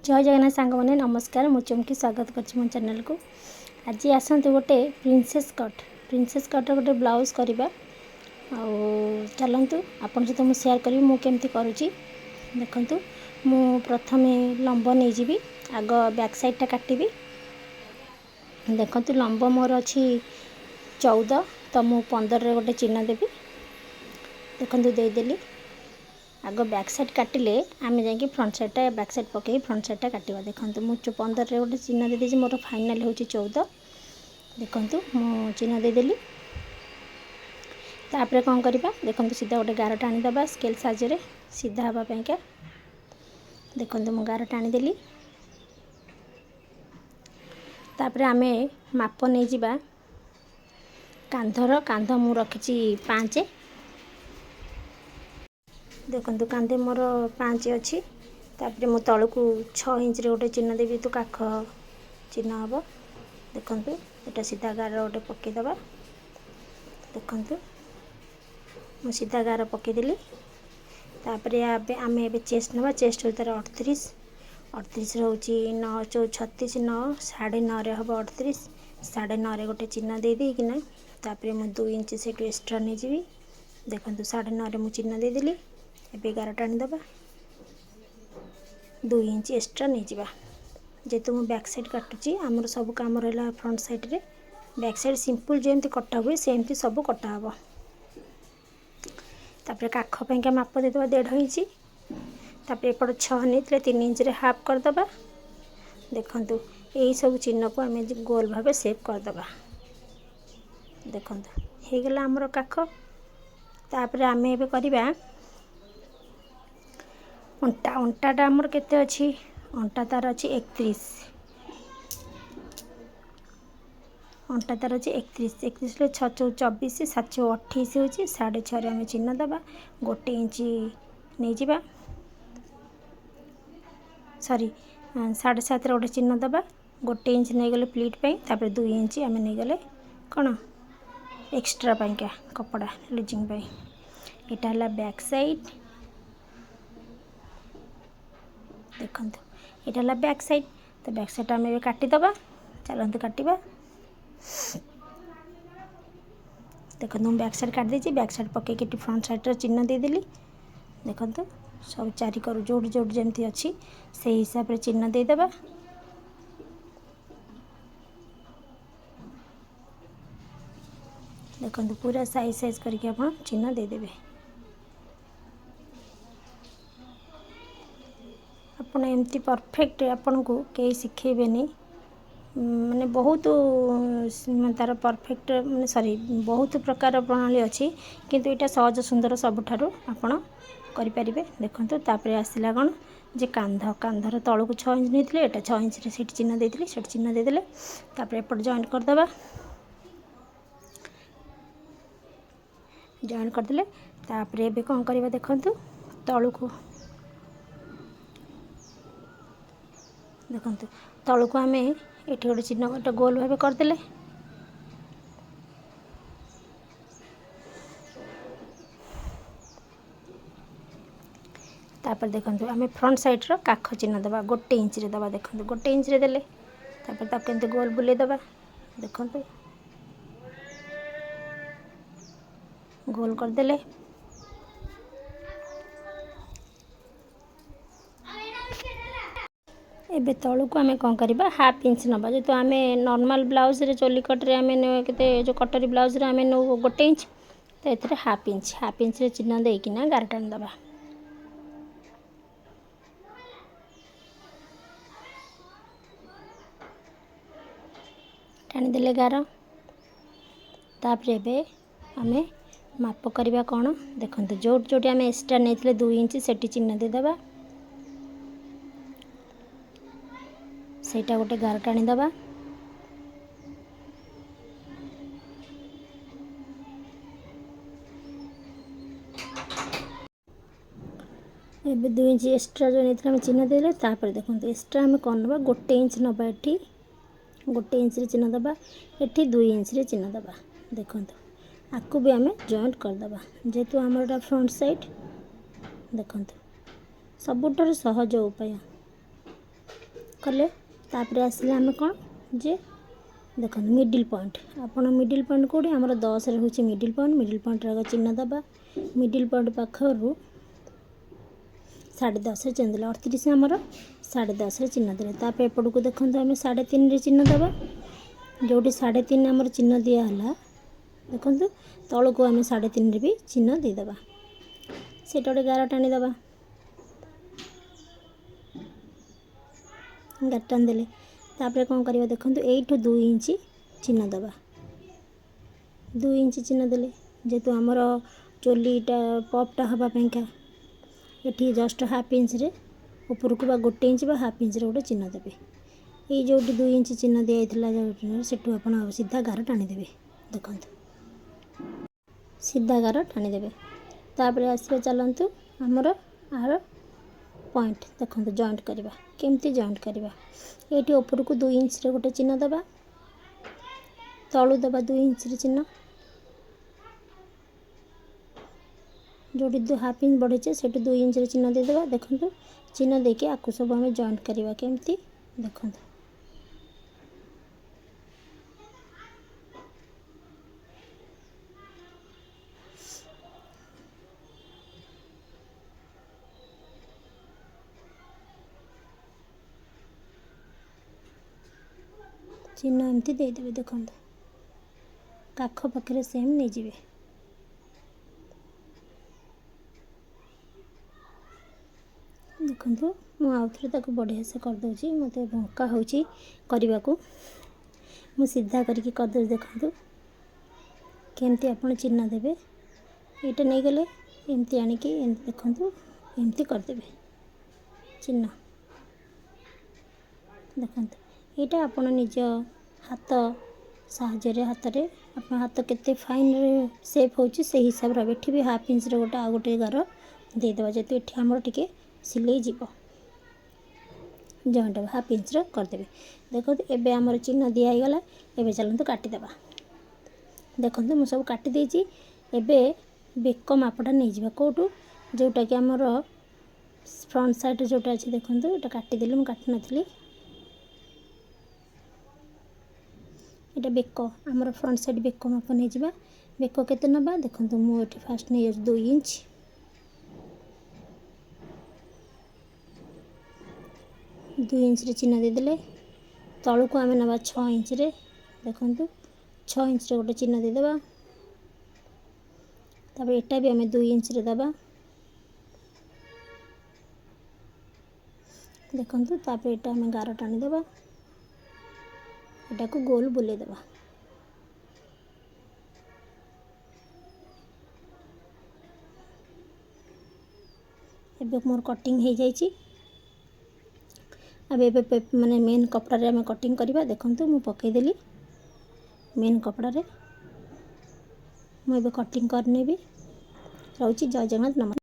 जय जगन्नाथ सांग मैंने नमस्कार मु चमकी स्वागत कर मो चैनल को। आज आसतु गोटे प्रिंसेस कट गोटे ब्लाउज करवा चलतु आपन सहित मुझे सेयार करी मु केमती करुँची। देखंतु मु प्रथमे लंब नहीं जी आग बैक साइड टा काटिबी। देखंतु लंब मोर अच्छी 14 तो मु 15 रे गोटे चिन्ह देवी। देखंतु देदेली आग बैक साइड काटिले आम जा फ्रंट साइडटा बैक साइड पकई फ्रंट साइडटा काटिबा। देखंतु मु 15 रे गोटे चिन्ह देदी मोर फाइनल होची 14। देखंतु मु चिन्ह देदेली। तापरे कौन करबा देखंतु सीधा गोटे गार टाणी दबा स्केल साहाय्य सीधा हवा पाइका। देखंतु मु गार टाणी देली। तापरे आमे माप नहीं जिबा कांध मु रखिची 5। देखंतु कांधे मोर 5 अच्छी। तापरे मु तल को 6 इंच रे गोटे चिन्ह देवी तो काख चिन्ह हम। देखंतु एटा सीधा गार गोटे पकई दबा। देखंतु मु सीधा गार पकई देली। तापरे आमे एबे चेस्ट नबा। चेस्ट हो तार 38 रहउची 9 4 36 9 9.5 रे हबो 38 9.5 रे गोटे चिन्ह दे दे किना। तापरे मु 2 इंच सेटू एक्स्ट्रा नै जीवी। देखंतु 9.5 रे मु चिन्ह दे देली। एबे गार टाणी दबा 2 इंच एक्स्ट्रा नहीं जीवा। जेतु मु बैक साइड काटुची आमर सब काम रहला फ्रंट साइड रे। बैक साइड सिंपल जेमती कटा हुए सेमती सब कटा हबो। तापरे काख पैका माप दे दबा 1.5 इंच। तापरे एपड़ 6 नहीं 3 इंच रे हाफ कर दबा। देखंतु एई सब चिन्ह को आमे गोल भाबे शेप कर दबा। देखंतु हे गेला हमर काख। तापरे आमे एबे करिबा अंटाटा आमर केते अच्छी अंटा तार अच्छी 31। अंटा तार अच्छी 31 ले 6 4 24 7 6 28 होची 6.5 रे आमे चिन्ह दबा। 1 इंच नहीं जीवा सॉरी 7.5 रे गोटे चिन्ह दबा। 1 इंच नहीं गले प्लीट पे। तापर 2 इंच आमे नहीं गले कौन एक्स्ट्रा पाइका कपड़ा लुजिंग पे। एटा हला बैक साइड। देखंतु एटा हला बैक साइड। तो बैक साइड आमे काटी दबा। चलंतु काटिबा। देखंतु बैक साइड काट देची। बैक साइड पके के फ्रंट साइड रो चिन्ह दे देली। देखंतु सब चारि कर जोड़ जोड़ जेमती अच्छी से हिसाब रे चिन्ह दे दबा। देखंतु पूरा साइज साइज करके आपण चिन्ह दे देबे। आपण एमती परफेक्ट आपण को कई सिखेबेनी माने बहुत तार परफेक्ट माने सॉरी बहुत प्रकार प्रणाली अच्छी किंतु एटा सहज सुंदर सबुठारु आपण करि परिबे। देखंतु तापरे आसिला कोन जे कांधर तळ को 6 इंच नेथिले एटा 6 इंच रे सेट चिन्ह देथिले सेट चिन्ह दे देले। तापरे एपट जॉइंट कर दबा। जॉइंट कर देले तापरे एबे कोन करबा देखंतु तळ को देखंतु तळ को आमे एठी गोटे चिन्ह गोटे गोल भाबे कर देले। तापर देखंतु आमे फ्रंट साइड रो काख चिन्ह दबा 1 इंच रे दबा। देखंतु 1 इंच रे देले तापर ता केंते गोल बुले दबा। देखंतु गोल कर देले। एबे तळु को आमे कोन करबा हाफ इंच नबा। जे तो आमे नॉर्मल ब्लाउज रे चोली कट रे आमे केते जो कटरी ब्लाउज रे आमे नो 1 इंच तो एथरे हाफ इंच रे चिन्ह दे किना गार टान दबा। टाणी देले गार। तापरे एबे आमे माप करबा कोन देखंतु जोट जोटी आमे एक्स्ट्रा नेथिले 2 इंच सेटी चिन्ह दे दबा। सेटा गोटे गार टाणी दबा। एबे 2 इंच एक्स्ट्रा जो नेथिले आमे चिन्ह देले। तापर देखंतु एक्स्ट्रा आमे कोन नबा 1 इंच नबा। एठी 1 इंच रे चिन्ह दबा। एठी 2 इंच रे चिन्ह दबा। देखंतु आकु भी आमे जॉइंट कर दबा। जेतु हमरटा फ्रंट साइड देखंतु सबुठार सहज उपाय। कले तापर आसिले आम कौन जे देखो मिडिल पॉइंट आपण मिडिल पॉइंट कौटी आमर 10 हूँ मिडिल पॉइंट रे चिन्ह दबा मिडिल पॉइंट पाखर 10.5 चिन्ह देले 38 आमर 10.5 चिन्ह देले तापर एपट को देखो आम 3.5 चिन्ह दबा जो 3.5 आमर चिन्ह दिहला देखो तल को आम 3.5 भी चिन्ह देदेबा से गोटे गार टाणी दबा गार टाणी देले तापर कौन करवा देखो यू 2 इंच चिन्ह दबा 2 इंच चिन्ह देले जेहेतु आमर चोलीटा पपटा हवापाइका ये जस्ट हाफ इंच रे ऊपर को 1 इंच हाफ इंच रे गोटे चिन्ह देवे ये जो 2 इंच चिन्ह दिखाई सेठू आप सीधा गार टाणी देवे देखो सीधा गार टाणी देवे तापर आसवे चलतु आमर आर पॉइंट देखो जॉइंट करवा केमती जॉइंट करवा ये ऊपर को 2 इंच रे गोटे चिन्ह दबा तलू दबा 2 इंच रे चिन्ह जो हाफ इंच बढ़े से 2 इंच रे चिन्ह देदेबा देखो चिन्ह देके आपको सब आम जॉइंट करवा केमती देखो चिन्ह एमती देदेवे देखो काख पाखे सेम नहीं जाए देखो मुझे बढ़िया से करदे मत भंका हो करने को मु सीधा करके करदे देखो केमती आप चिन्ह देवे ये नहीं गले एमती आणिकी देखो एमती करदे चिन्ह देखो यहाँ आप निज हाथ साहाଯ୍य हाथ रे आप हाथ केते फाइन सेप हो हिसाब से एठी भी हाफ इंच रे गोटे आ गोटे गार देदेबा जेतु एठी हमर टिके सिले जीव जॉइंट हाफ इंच रे करदे देखो एबे हमर चिन्ह दिया ही गला एबे चलंतु काटी देबा देखो मु सब काटी देछि एबे बेक मापटा नहीं जीवा कोटू जोटा कि हमर फ्रंट साइड जोटा अछि देखो एटा काटी देली मु काटी नथली एटा बेक आमर फ्रंट साइड बेक माप नहीं जावा बेक केते नबा देखो मुझे फास्ट नहीं 2 इंच 2 इंच रे चिन्ह देदेले तलू को आम नवा 6 इंच रे देखो 6 इंच रे गोटे चिन्ह देदेबा तब एटा भी आम 2 इंच रे दबा देखो तापर एटा आम गार टाणी देबा एटा को गोल बुले देबा एबे मोर कटिंग हो जाइए अब ए माने मेन कपड़ा रे आम कटिंग करवा देखो मु पकईदेली मेन कपड़ा रे मुझे कटिंग करने भी रोची जय जगन्नाथ नमस्कार।